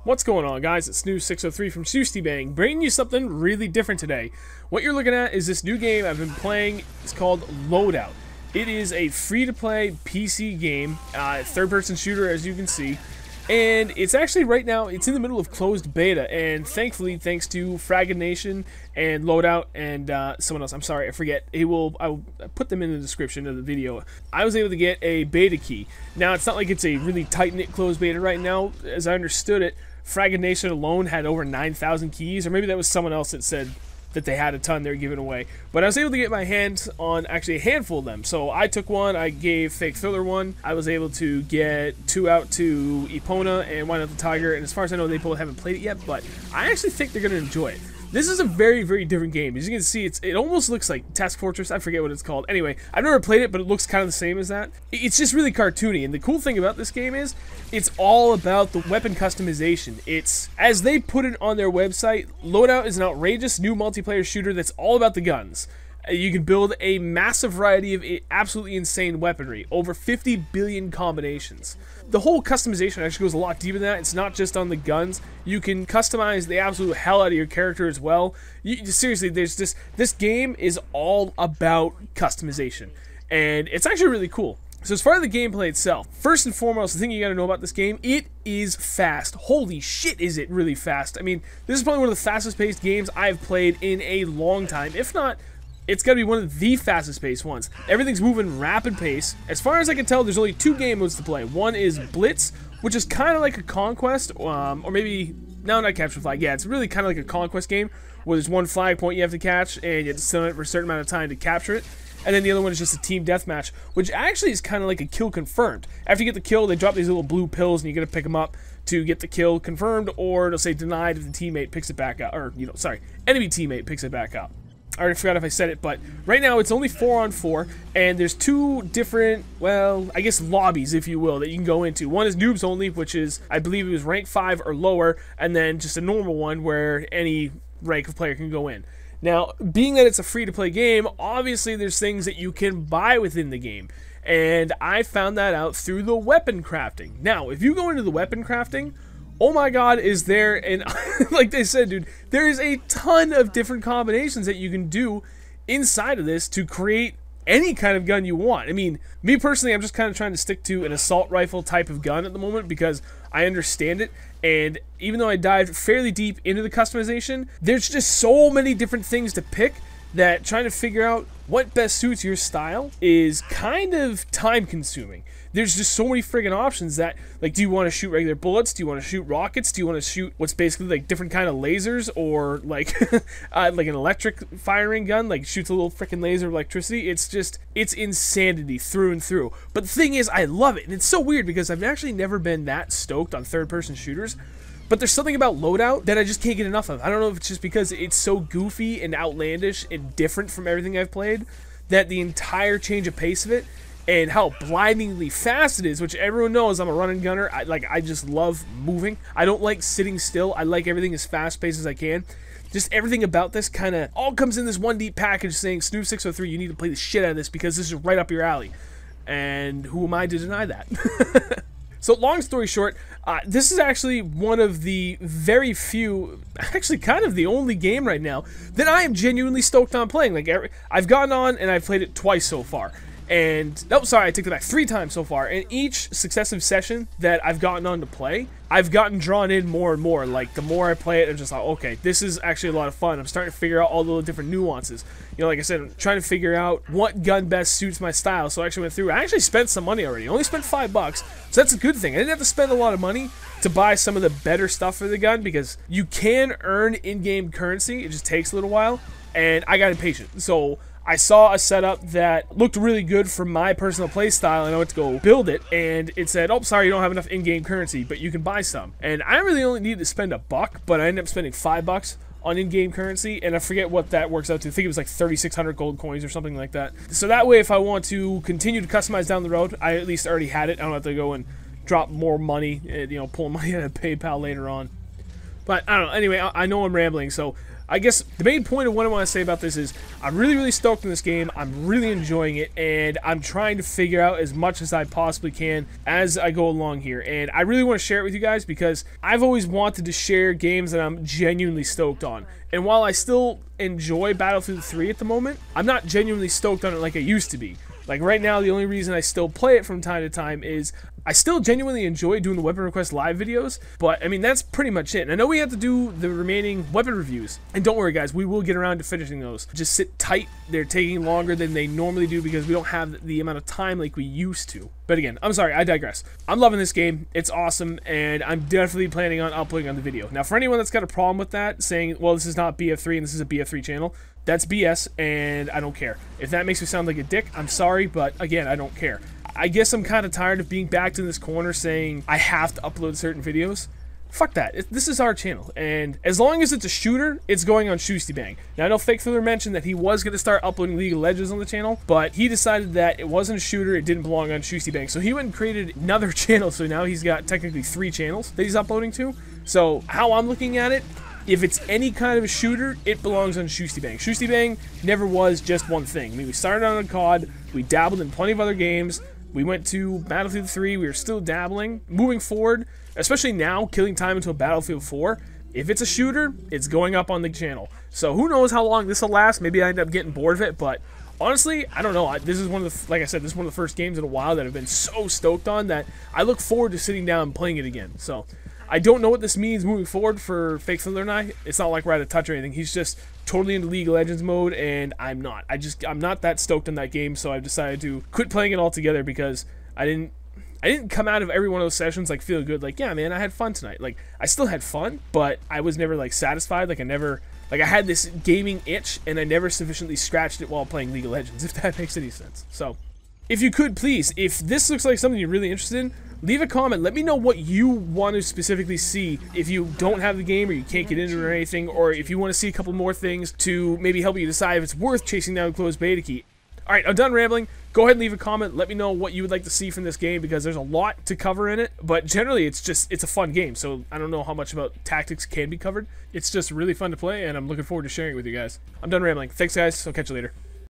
What's going on, guys? It's Snooze603 from Shustybang, bringing you something really different today. What you're looking at is this new game I've been playing. It's called Loadout. It is a free-to-play PC game, third-person shooter, as you can see. And it's actually, right now, it's in the middle of closed beta, and thankfully, thanks to Fragged Nation and Loadout and someone else, I'm sorry, I forget, I'll put them in the description of the video. I was able to get a beta key. Now, it's not like it's a really tight-knit closed beta right now. As I understood it, Fragged Nation alone had over 9,000 keys, or maybe that was someone else that said that they had a ton they were giving away. But I was able to get my hands on actually a handful of them. So I took one, I gave Fake Thriller one, I was able to get 2 out to Epona and 1 out to Tiger, and as far as I know, they both haven't played it yet, but I actually think they're going to enjoy it. This is a very, very different game. As you can see, it almost looks like Task Fortress. I forget what it's called. Anyway, I've never played it, but it looks kind of the same as that. It's just really cartoony, and the cool thing about this game is it's all about the weapon customization. It's, as they put it on their website, Loadout is an outrageous new multiplayer shooter that's all about the guns. You can build a massive variety of absolutely insane weaponry, over 50 billion combinations. The whole customization actually goes a lot deeper than that. It's not just on the guns. You can customize the absolute hell out of your character as well. Seriously, this game is all about customization, and it's actually really cool. So as far as the gameplay itself, first and foremost, the thing you gotta know about this game, it is fast. Holy shit, is it really fast. I mean, this is probably one of the fastest paced games I've played in a long time, if not, it's got to be one of the fastest paced ones. Everything's moving rapid pace. As far as I can tell, there's only 2 game modes to play. One is Blitz, which is kind of like a Conquest, or maybe, no, not Capture Flag. Yeah, it's really kind of like a Conquest game, where there's one flag point you have to catch, and you have to sit on it for a certain amount of time to capture it. And then the other one is just a team deathmatch, which actually is kind of like a kill confirmed. After you get the kill, they drop these little blue pills, and you gotta pick them up to get the kill confirmed, or it'll say denied if the teammate picks it back up, or, sorry, enemy teammate picks it back up. I already forgot if I said it, but right now it's only 4 on 4, and there's 2 different, well, I guess lobbies, if you will, that you can go into. One is noobs only, which is, I believe it was rank 5 or lower, and then just a normal one where any rank of player can go in. Now, being that it's a free-to-play game, obviously there's things that you can buy within the game, and I found that out through the weapon crafting. Now, if you go into the weapon crafting, oh my god, is there, and like they said, dude, there is a ton of different combinations that you can do inside of this to create any kind of gun you want. I mean, me personally, I'm just kind of trying to stick to an assault rifle type of gun at the moment because I understand it, and even though I dived fairly deep into the customization, there's just so many different things to pick that trying to figure out what best suits your style is kind of time consuming. There's just so many friggin' options that, like, do you want to shoot regular bullets? Do you want to shoot rockets? Do you want to shoot what's basically like different kind of lasers, or like like an electric firing gun, like shoots a little frickin' laser of electricity? It's just, it's insanity through and through. But the thing is, I love it, and it's so weird because I've actually never been that stoked on third-person shooters. But there's something about Loadout that I just can't get enough of. I don't know if it's just because it's so goofy and outlandish and different from everything I've played, that the entire change of pace of it, and how blindingly fast it is, which everyone knows I'm a running gunner. I just love moving. I don't like sitting still. I like everything as fast-paced as I can. Just everything about this kind of all comes in this one deep package saying, Snooze603, you need to play the shit out of this because this is right up your alley. And who am I to deny that? So long story short, this is actually one of the very few, actually kind of the only game right now that I am genuinely stoked on playing. Like, I've gotten on and I've played it twice so far. And, oh, sorry, I take that back, 3 times so far. And each successive session that I've gotten on to play, I've gotten drawn in more and more. Like, the more I play it, I'm just like, okay, this is actually a lot of fun. I'm starting to figure out all the different nuances. You know, like I said, I'm trying to figure out what gun best suits my style. So I actually went through, I actually spent some money already. I only spent $5, so that's a good thing. I didn't have to spend a lot of money to buy some of the better stuff for the gun, because you can earn in-game currency. It just takes a little while, and I got impatient. So I saw a setup that looked really good for my personal play style, and I went to go build it, and it said, oh, sorry, you don't have enough in-game currency, but you can buy some. And I really only needed to spend $1, but I ended up spending $5 on in-game currency, and I forget what that works out to. I think it was like 3,600 gold coins or something like that. So that way, if I want to continue to customize down the road, I at least already had it. I don't have to go and drop more money, pull money out of PayPal later on. But I don't know. Anyway, I know I'm rambling, so I guess the main point of what I want to say about this is I'm really, really stoked in this game. I'm really enjoying it, and I'm trying to figure out as much as I possibly can as I go along here. And I really want to share it with you guys because I've always wanted to share games that I'm genuinely stoked on. And while I still enjoy Battlefield 3 at the moment, I'm not genuinely stoked on it like I used to be. Like right now, the only reason I still play it from time to time is I still genuinely enjoy doing the Weapon Request live videos, but I mean, that's pretty much it. And I know we have to do the remaining weapon reviews, and don't worry guys, we will get around to finishing those. Just sit tight, they're taking longer than they normally do because we don't have the amount of time like we used to. But again, I'm sorry, I digress. I'm loving this game, it's awesome, and I'm definitely planning on uploading on the video. Now for anyone that's got a problem with that, saying, well, this is not BF3 and this is a BF3 channel, that's BS, and I don't care. If that makes me sound like a dick, I'm sorry, but again, I don't care. I guess I'm kind of tired of being backed in this corner saying I have to upload certain videos. Fuck that. This is our channel, and as long as it's a shooter, it's going on Shustybang. Now, I know Fake Thriller mentioned that he was going to start uploading League of Legends on the channel, but he decided that it wasn't a shooter, it didn't belong on Shustybang. So he went and created another channel, so now he's got technically 3 channels that he's uploading to. So how I'm looking at it, if it's any kind of a shooter, it belongs on Shustybang. Shustybang never was just one thing. I mean, we started on a COD, we dabbled in plenty of other games, we went to Battlefield 3, we were still dabbling. Moving forward, especially now, killing time into a Battlefield 4, if it's a shooter, it's going up on the channel. So who knows how long this will last, maybe I end up getting bored of it, but honestly, I don't know. This is one of the, like I said, this is one of the first games in a while that I've been so stoked on that I look forward to sitting down and playing it again. So I don't know what this means moving forward for Fake Thriller and I. It's not like we're out of touch or anything. He's just totally into League of Legends mode, and I'm not. I'm not that stoked on that game, so I've decided to quit playing it altogether because I didn't come out of every one of those sessions like feeling good, like, yeah, man, I had fun tonight. Like, I still had fun, but I was never like satisfied. Like, I had this gaming itch, and I never sufficiently scratched it while playing League of Legends, if that makes any sense. So, if you could, please, if this looks like something you're really interested in, leave a comment. Let me know what you want to specifically see if you don't have the game or you can't get into it or anything, or if you want to see a couple more things to maybe help you decide if it's worth chasing down a closed beta key. Alright, I'm done rambling. Go ahead and leave a comment. Let me know what you would like to see from this game because there's a lot to cover in it, but generally it's a fun game, so I don't know how much about tactics can be covered. It's just really fun to play, and I'm looking forward to sharing it with you guys. I'm done rambling. Thanks, guys. I'll catch you later.